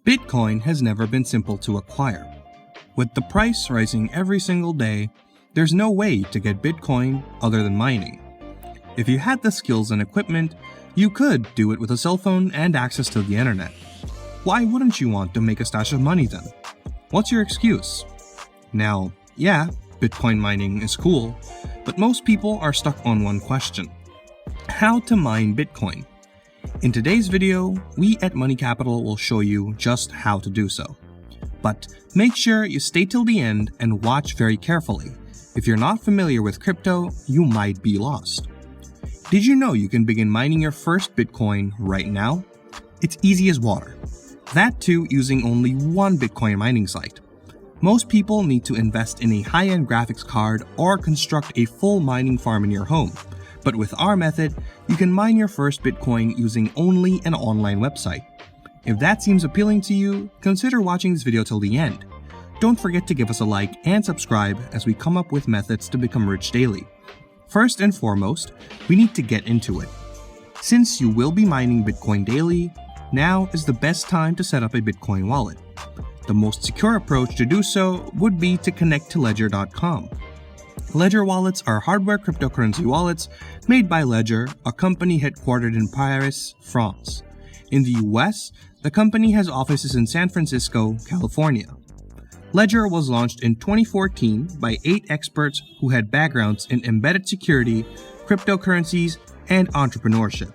Bitcoin has never been simple to acquire. With the price rising every single day, there's no way to get Bitcoin other than mining. If you had the skills and equipment, you could do it with a cell phone and access to the internet. Why wouldn't you want to make a stash of money then? What's your excuse? Now, yeah, Bitcoin mining is cool, but most people are stuck on one question: how to mine Bitcoin. In today's video, we at Money Capital will show you just how to do so. But make sure you stay till the end and watch very carefully. If you're not familiar with crypto, you might be lost. Did you know you can begin mining your first Bitcoin right now? It's easy as water. That too using only one Bitcoin mining site. Most people need to invest in a high-end graphics card or construct a full mining farm in your home. But with our method, you can mine your first Bitcoin using only an online website. If that seems appealing to you, consider watching this video till the end. Don't forget to give us a like and subscribe as we come up with methods to become rich daily. First and foremost, we need to get into it. Since you will be mining Bitcoin daily, now is the best time to set up a Bitcoin wallet. The most secure approach to do so would be to connect to Ledger.com. Ledger wallets are hardware cryptocurrency wallets made by Ledger, a company headquartered in Paris, France. In the US, the company has offices in San Francisco, California. Ledger was launched in 2014 by 8 experts who had backgrounds in embedded security, cryptocurrencies, and entrepreneurship.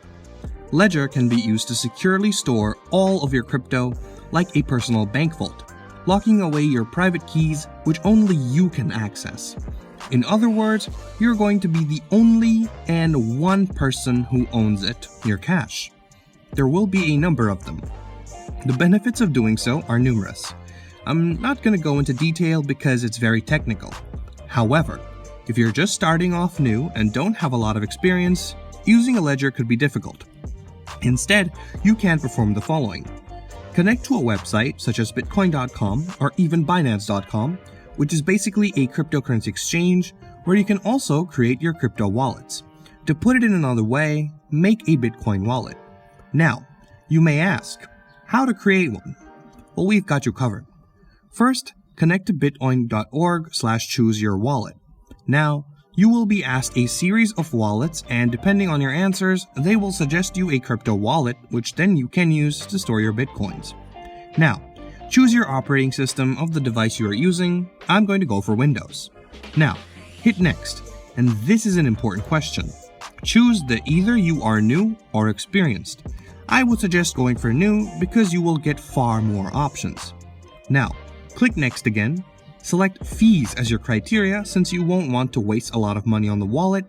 Ledger can be used to securely store all of your crypto like a personal bank vault, locking away your private keys which only you can access. In other words, you're going to be the only and one person who owns it, your cash. There will be a number of them. The benefits of doing so are numerous. I'm not going to go into detail because it's very technical. However, if you're just starting off new and don't have a lot of experience, using a ledger could be difficult. Instead, you can perform the following. Connect to a website such as Bitcoin.com or even Binance.com, which is basically a cryptocurrency exchange where you can also create your crypto wallets. To put it in another way, make a Bitcoin wallet. Now, you may ask, how to create one? Well, we've got you covered. First, connect to bitcoin.org/choose-your-wallet. Now, you will be asked a series of wallets, and depending on your answers, they will suggest you a crypto wallet, which then you can use to store your Bitcoins. Now, choose your operating system of the device you are using. I'm going to go for Windows. Now, hit Next, and this is an important question. Choose the either you are new or experienced. I would suggest going for new because you will get far more options. Now, click Next again. Select Fees as your criteria since you won't want to waste a lot of money on the wallet.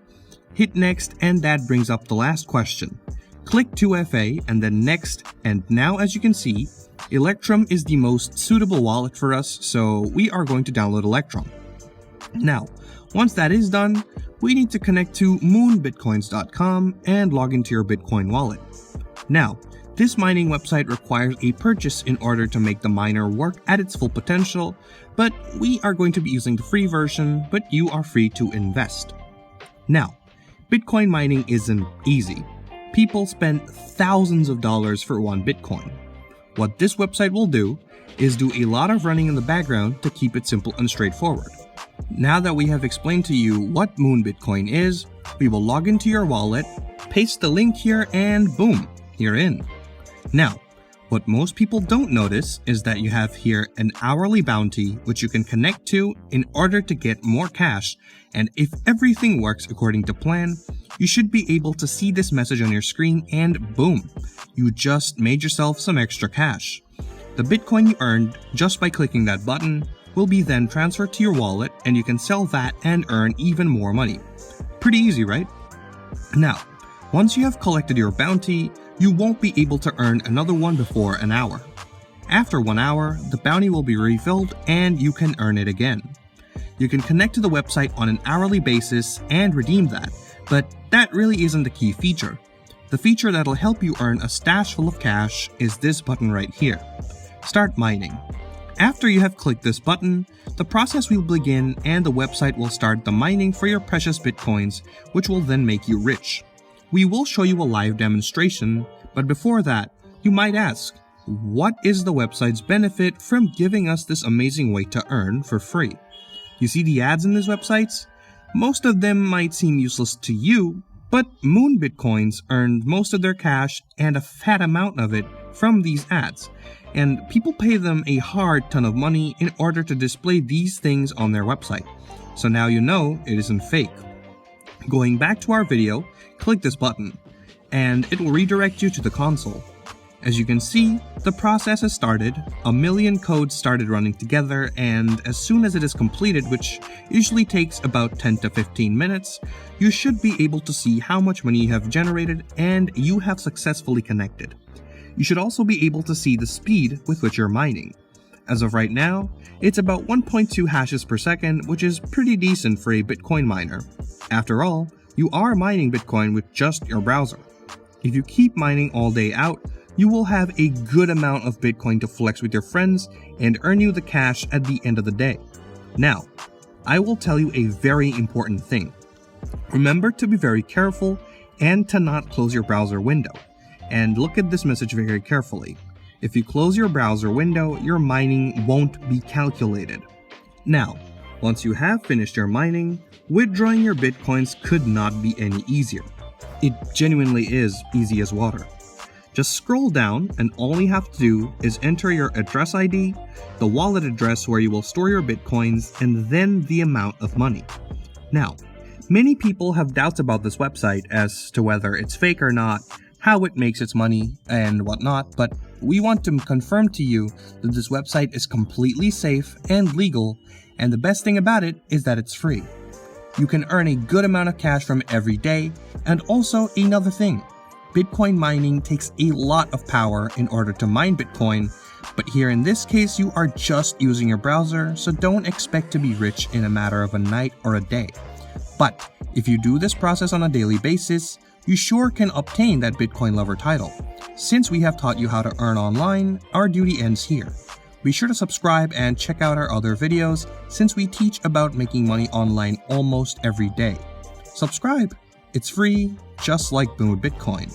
Hit Next, and that brings up the last question. Click 2FA and then Next, and now as you can see, Electrum is the most suitable wallet for us, so we are going to download Electrum. Now, once that is done, we need to connect to moonbitcoins.com and log into your Bitcoin wallet. Now, this mining website requires a purchase in order to make the miner work at its full potential, but we are going to be using the free version, but you are free to invest. Now, Bitcoin mining isn't easy. People spend thousands of dollars for one Bitcoin. What this website will do is do a lot of running in the background to keep it simple and straightforward. Now that we have explained to you what Moon Bitcoin is, we will log into your wallet, paste the link here, and boom, you're in. Now, what most people don't notice is that you have here an hourly bounty which you can connect to in order to get more cash, and if everything works according to plan, you should be able to see this message on your screen and boom, you just made yourself some extra cash. The Bitcoin you earned just by clicking that button will be then transferred to your wallet and you can sell that and earn even more money. Pretty easy, right? Now, once you have collected your bounty, you won't be able to earn another one before an hour. After 1 hour, the bounty will be refilled and you can earn it again. You can connect to the website on an hourly basis and redeem that, but that really isn't the key feature. The feature that'll help you earn a stash full of cash is this button right here. Start mining. After you have clicked this button, the process will begin and the website will start the mining for your precious Bitcoins, which will then make you rich. We will show you a live demonstration, but before that, you might ask, what is the website's benefit from giving us this amazing way to earn for free? You see the ads in these websites? Most of them might seem useless to you, but Moon Bitcoins earned most of their cash and a fat amount of it from these ads, and people pay them a hard ton of money in order to display these things on their website. So now you know it isn't fake. Going back to our video, click this button, and it will redirect you to the console. As you can see, the process has started, a million codes started running together, and as soon as it is completed, which usually takes about 10 to 15 minutes, you should be able to see how much money you have generated and you have successfully connected. You should also be able to see the speed with which you're mining. As of right now, it's about 1.2 hashes per second, which is pretty decent for a Bitcoin miner. After all, you are mining Bitcoin with just your browser. If you keep mining all day out, you will have a good amount of Bitcoin to flex with your friends and earn you the cash at the end of the day. Now, I will tell you a very important thing. Remember to be very careful and to not close your browser window. And look at this message very carefully. If you close your browser window, your mining won't be calculated. Now, once you have finished your mining, withdrawing your Bitcoins could not be any easier. It genuinely is easy as water. Just scroll down and all you have to do is enter your address ID, the wallet address where you will store your Bitcoins, and then the amount of money. Now, many people have doubts about this website as to whether it's fake or not, how it makes its money, and whatnot, but we want to confirm to you that this website is completely safe and legal, and the best thing about it is that it's free. You can earn a good amount of cash from every day, and also another thing. Bitcoin mining takes a lot of power in order to mine Bitcoin, but here in this case you are just using your browser, so don't expect to be rich in a matter of a night or a day. But if you do this process on a daily basis, you sure can obtain that Bitcoin lover title. Since we have taught you how to earn online, our duty ends here. Be sure to subscribe and check out our other videos since we teach about making money online almost every day. Subscribe! It's free, just like Moon Bitcoin.